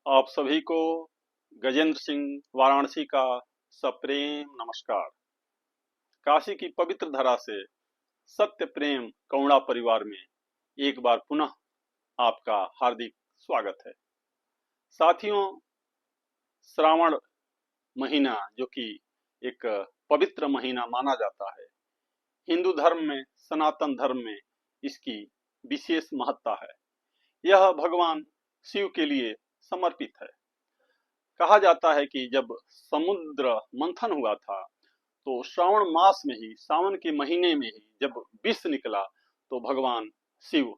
आप सभी को गजेंद्र सिंह वाराणसी का सप्रेम नमस्कार। काशी की पवित्र धरा से सत्य प्रेम करुणा परिवार में एक बार पुनः आपका हार्दिक स्वागत है। साथियों, श्रावण महीना जो कि एक पवित्र महीना माना जाता है, हिंदू धर्म में, सनातन धर्म में इसकी विशेष महत्ता है। यह भगवान शिव के लिए समर्पित है। कहा जाता है कि जब समुद्र मंथन हुआ था तो श्रावण मास में ही, सावन के महीने में ही जब विष निकला तो भगवान शिव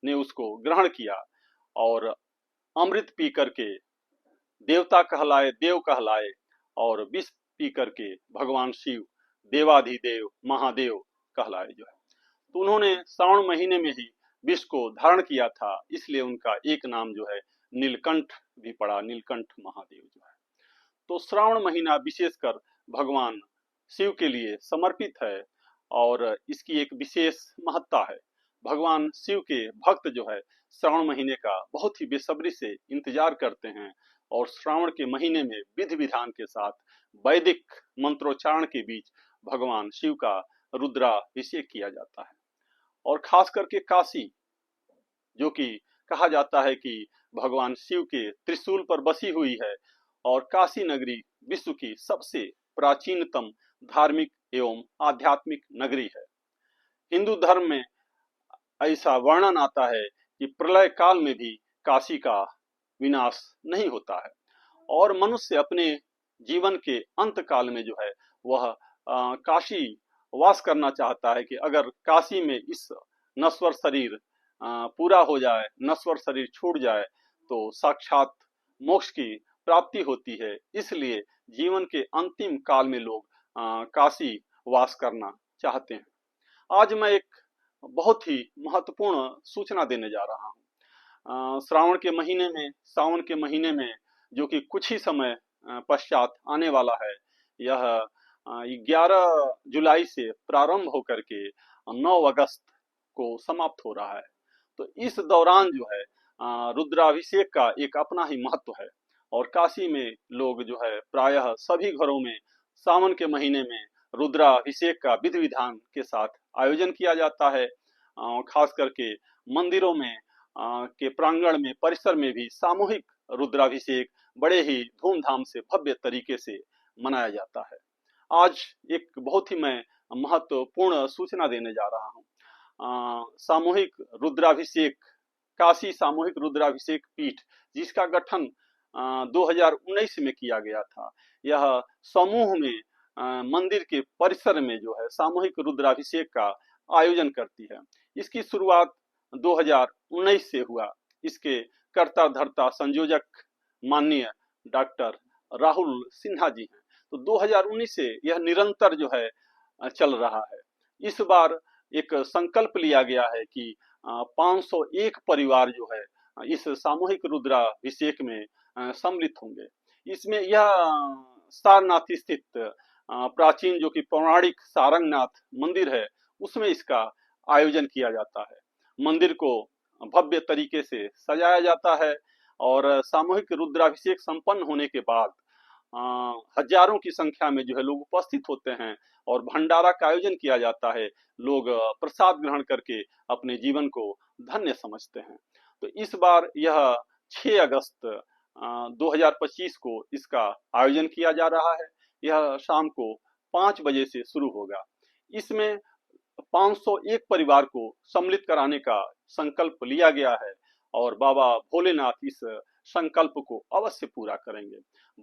ने उसको ग्रहण किया और अमृत पी करके देवता कहलाए, देव कहलाए और विष पी करके भगवान शिव देवाधिदेव महादेव कहलाए जो है। तो उन्होंने श्रावण महीने में ही विष को धारण किया था, इसलिए उनका एक नाम जो है नीलकंठ भी पड़ा, नीलकंठ महादेव जो है। तो श्रावण महीना विशेषकर भगवान शिव के लिए समर्पित है और इसकी एक विशेष महत्ता है। भगवान शिव के भक्त जो है श्रावण महीने का बहुत ही बेसब्री से इंतजार करते हैं और श्रावण के महीने में विधि विधान के साथ वैदिक मंत्रोच्चारण के बीच भगवान शिव का रुद्राभिषेक किया जाता है। और खास करके काशी, जो कि कहा जाता है कि भगवान शिव के त्रिशूल पर बसी हुई है और काशी नगरी विश्व की सबसे प्राचीनतम धार्मिक एवं आध्यात्मिक नगरी है। हिंदू धर्म में ऐसा वर्णन आता है कि प्रलय काल में भी काशी का विनाश नहीं होता है और मनुष्य अपने जीवन के अंत काल में जो है वह काशी वास करना चाहता है कि अगर काशी में इस नश्वर शरीर पूरा हो जाए, नश्वर शरीर छूट जाए तो साक्षात मोक्ष की प्राप्ति होती है। इसलिए जीवन के अंतिम काल में लोग काशी वास करना चाहते हैं। आज मैं एक बहुत ही महत्वपूर्ण सूचना देने जा रहा हूँ। श्रावण के महीने में, सावन के महीने में, जो कि कुछ ही समय पश्चात आने वाला है, यह 11 जुलाई से प्रारंभ होकर के 9 अगस्त को समाप्त हो रहा है। तो इस दौरान जो है रुद्राभिषेक का एक अपना ही महत्व है और काशी में लोग जो है प्रायः सभी घरों में सावन के महीने में रुद्राभिषेक का विधि विधान के साथ आयोजन किया जाता है। खास करके मंदिरों में के प्रांगण में, परिसर में भी सामूहिक रुद्राभिषेक बड़े ही धूमधाम से, भव्य तरीके से मनाया जाता है। आज एक बहुत ही मैं महत्वपूर्ण सूचना देने जा रहा हूँ। सामूहिक रुद्राभिषेक, काशी सामूहिक रुद्राभिषेक पीठ, जिसका गठन 2019 में किया गया था, यह समूह में मंदिर के परिसर में जो है सामूहिक रुद्राभिषेक का आयोजन करती है। इसकी शुरुआत 2019 से हुआ। इसके कर्ता धर्ता संयोजक माननीय डॉक्टर राहुल सिन्हा जी हैं। तो 2019 से यह निरंतर जो है चल रहा है। इस बार एक संकल्प लिया गया है कि 501 परिवार जो है इस सामूहिक रुद्राभिषेक में सम्मिलित होंगे। इसमें यह सारनाथ स्थित प्राचीन जो कि पौराणिक सारंगनाथ मंदिर है, उसमें इसका आयोजन किया जाता है। मंदिर को भव्य तरीके से सजाया जाता है और सामूहिक रुद्राभिषेक संपन्न होने के बाद हजारों की संख्या में जो है लोग उपस्थित होते हैं और भंडारा का आयोजन किया जाता है। लोग प्रसाद ग्रहण करके अपने जीवन को धन्य समझते हैं। तो इस बार यह 6 अगस्त 2025 को इसका आयोजन किया जा रहा है। यह शाम को 5 बजे से शुरू होगा। इसमें 501 परिवार को सम्मिलित कराने का संकल्प लिया गया है और बाबा भोलेनाथ इस संकल्प को अवश्य पूरा करेंगे।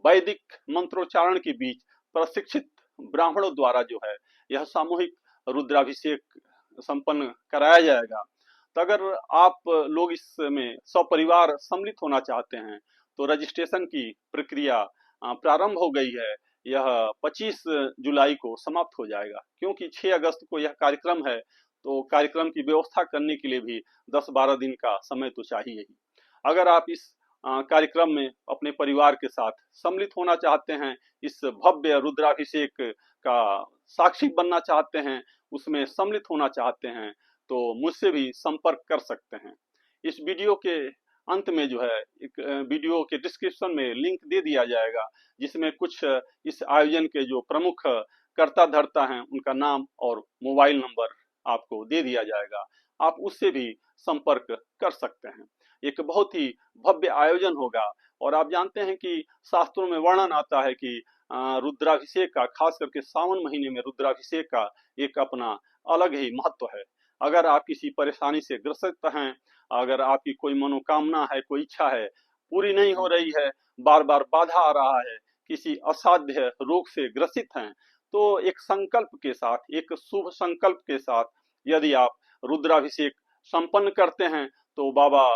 वैदिक मंत्रोच्चारण के बीच प्रशिक्षित ब्राह्मणों द्वारा जो है यह सामूहिक रुद्राभिषेक संपन्न कराया जाएगा। तो अगर आप लोग इसमें सपरिवार सम्मिलित होना चाहते हैं तो रजिस्ट्रेशन की प्रक्रिया प्रारंभ हो गई है। यह 25 जुलाई को समाप्त हो जाएगा। क्योंकि 6 अगस्त को यह कार्यक्रम है तो कार्यक्रम की व्यवस्था करने के लिए भी 10-12 दिन का समय तो चाहिए ही। अगर आप इस कार्यक्रम में अपने परिवार के साथ सम्मिलित होना चाहते हैं, इस भव्य रुद्राभिषेक का साक्षी बनना चाहते हैं, उसमें सम्मिलित होना चाहते हैं, तो मुझसे भी संपर्क कर सकते हैं। इस वीडियो के अंत में जो है एक वीडियो के डिस्क्रिप्शन में लिंक दे दिया जाएगा, जिसमें कुछ इस आयोजन के जो प्रमुख कर्ता धर्ता हैं उनका नाम और मोबाइल नंबर आपको दे दिया जाएगा। आप उससे भी संपर्क कर सकते हैं। एक बहुत ही भव्य आयोजन होगा। और आप जानते हैं कि शास्त्रों में वर्णन आता है कि रुद्राभिषेक का, खास करके सावन महीने में रुद्राभिषेक का एक अपना अलग ही महत्व है। अगर आप किसी परेशानी से ग्रसित हैं, अगर आपकी कोई मनोकामना है, कोई इच्छा है, पूरी नहीं हो रही है, बार बार बाधा आ रहा है, किसी असाध्य रोग से ग्रसित हैं, तो एक संकल्प के साथ, एक शुभ संकल्प के साथ यदि आप रुद्राभिषेक संपन्न करते हैं तो बाबा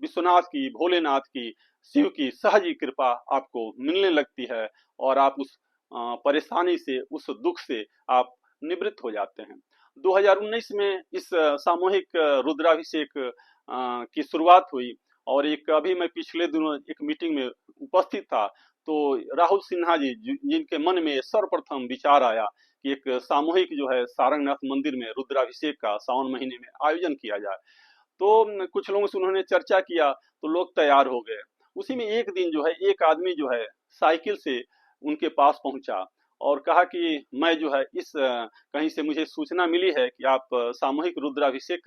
विश्वनाथ की, भोलेनाथ की, शिव की सहज ही कृपा आपको मिलने लगती है और आप उस परेशानी से, उस दुख से आप निवृत्त हो जाते हैं। 2019 में इस सामूहिक रुद्राभिषेक की शुरुआत हुई और एक अभी मैं पिछले दिनों एक मीटिंग में उपस्थित था, तो राहुल सिन्हा जी जिनके मन में सर्वप्रथम विचार आया कि एक सामूहिक जो है सारंगनाथ मंदिर में रुद्राभिषेक का सावन महीने में आयोजन किया जाए, तो कुछ लोगों से उन्होंने चर्चा किया तो लोग तैयार हो गए। उसी में एक दिन जो है एक आदमी जो है साइकिल से उनके पास पहुंचा और कहा कि मैं जो है इस कहीं से मुझे सूचना मिली है कि आप सामूहिक रुद्राभिषेक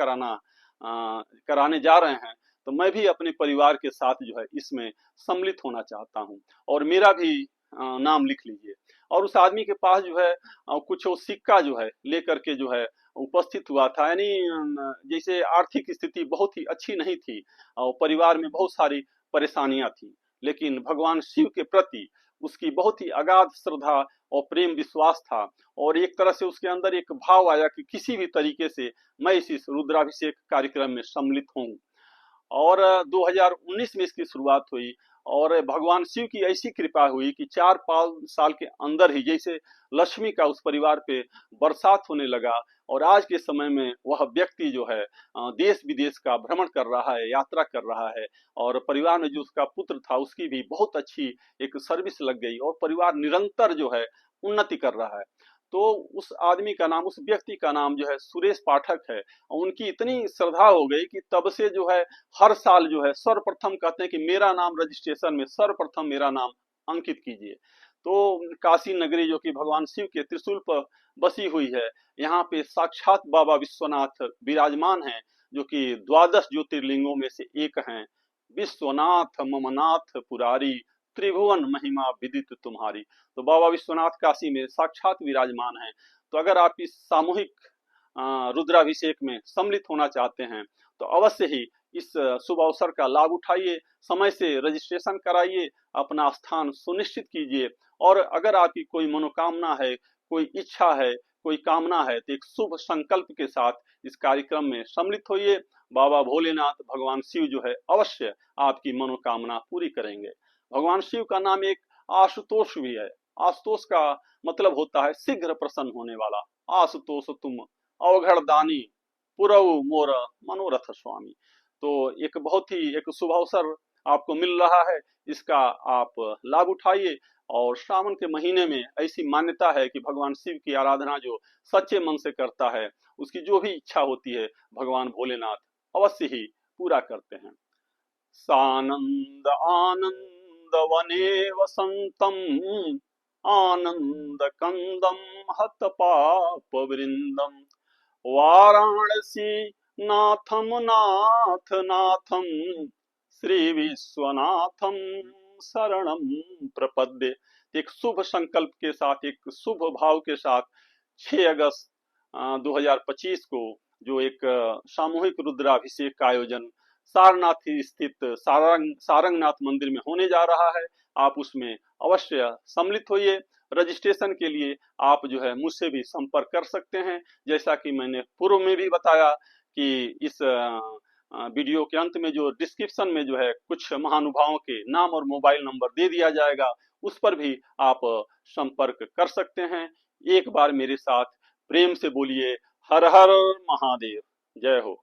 कराने जा रहे हैं, तो मैं भी अपने परिवार के साथ जो है इसमें सम्मिलित होना चाहता हूं और मेरा भी नाम लिख लीजिए। और उस आदमी के पास जो है कुछ वो सिक्का जो है लेकर के जो है उपस्थित हुआ था। यानी जैसे आर्थिक स्थिति बहुत ही अच्छी नहीं थी और परिवार में बहुत सारी परेशानियां थी, लेकिन भगवान शिव के प्रति उसकी बहुत ही अगाध श्रद्धा और प्रेम विश्वास था और एक तरह से उसके अंदर एक भाव आया कि किसी भी तरीके से मैं इस रुद्राभिषेक कार्यक्रम में सम्मिलित हूँ। और 2019 में इसकी शुरुआत हुई और भगवान शिव की ऐसी कृपा हुई कि 4-5 साल के अंदर ही जैसे लक्ष्मी का उस परिवार पे बरसात होने लगा और आज के समय में वह व्यक्ति जो है देश विदेश का भ्रमण कर रहा है, यात्रा कर रहा है और परिवार में जो उसका पुत्र था उसकी भी बहुत अच्छी एक सर्विस लग गई और परिवार निरंतर जो है उन्नति कर रहा है। तो उस आदमी का नाम, उस व्यक्ति का नाम जो है सुरेश पाठक है। उनकी इतनी श्रद्धा हो गई कि तब से जो है हर साल जो है सर्वप्रथम कहते हैं कि मेरा नाम रजिस्ट्रेशन में सर्वप्रथम मेरा नाम अंकित कीजिए। तो काशी नगरी जो कि भगवान शिव के त्रिशूल पर बसी हुई है, यहाँ पे साक्षात बाबा विश्वनाथ विराजमान हैं, जो कि 12 ज्योतिर्लिंगों में से एक हैं। विश्वनाथ ममनाथ पुरारी, त्रिभुवन महिमा विदित तुम्हारी। तो बाबा विश्वनाथ काशी में साक्षात विराजमान हैं। तो अगर आप इस सामूहिक रुद्राभिषेक में सम्मिलित होना चाहते हैं तो अवश्य ही इस शुभ अवसर का लाभ उठाइए, समय से रजिस्ट्रेशन कराइए, अपना स्थान सुनिश्चित कीजिए और अगर आपकी कोई मनोकामना है, कोई इच्छा है, कोई कामना है, तो एक शुभ संकल्प के साथ इस कार्यक्रम में सम्मिलित होइए। बाबा भोलेनाथ, भगवान शिव जो है अवश्य आपकी मनोकामना पूरी करेंगे। भगवान शिव का नाम एक आशुतोष भी है। आशुतोष का मतलब होता है शीघ्र प्रसन्न होने वाला। आशुतोष तुम अवघड़ दानी, पुरऊ मोर मनोरथ स्वामी। तो एक बहुत ही एक शुभ अवसर आपको मिल रहा है, इसका आप लाभ उठाइए। और श्रावण के महीने में ऐसी मान्यता है कि भगवान शिव की आराधना जो सच्चे मन से करता है, उसकी जो भी इच्छा होती है भगवान भोलेनाथ अवश्य ही पूरा करते हैं। सानंद आनंद वने वसंतम, आनंद कंदम हत पाप वृंदम, वाराणसी नाथम नाथ नाथम, श्री विश्वनाथम शरणम प्रपद्ये। एक शुभ संकल्प के साथ, एक शुभ भाव के साथ 6 अगस्त 2025 को जो एक सामूहिक रुद्राभिषेक का आयोजन सारनाथ स्थित सारंगनाथ मंदिर में होने जा रहा है, आप उसमें अवश्य सम्मिलित होइए। रजिस्ट्रेशन के लिए आप जो है मुझसे भी संपर्क कर सकते हैं। जैसा कि मैंने पूर्व में भी बताया कि इस वीडियो के अंत में जो डिस्क्रिप्शन में जो है कुछ महानुभावों के नाम और मोबाइल नंबर दे दिया जाएगा, उस पर भी आप संपर्क कर सकते हैं। एक बार मेरे साथ प्रेम से बोलिए हर हर महादेव। जय हो।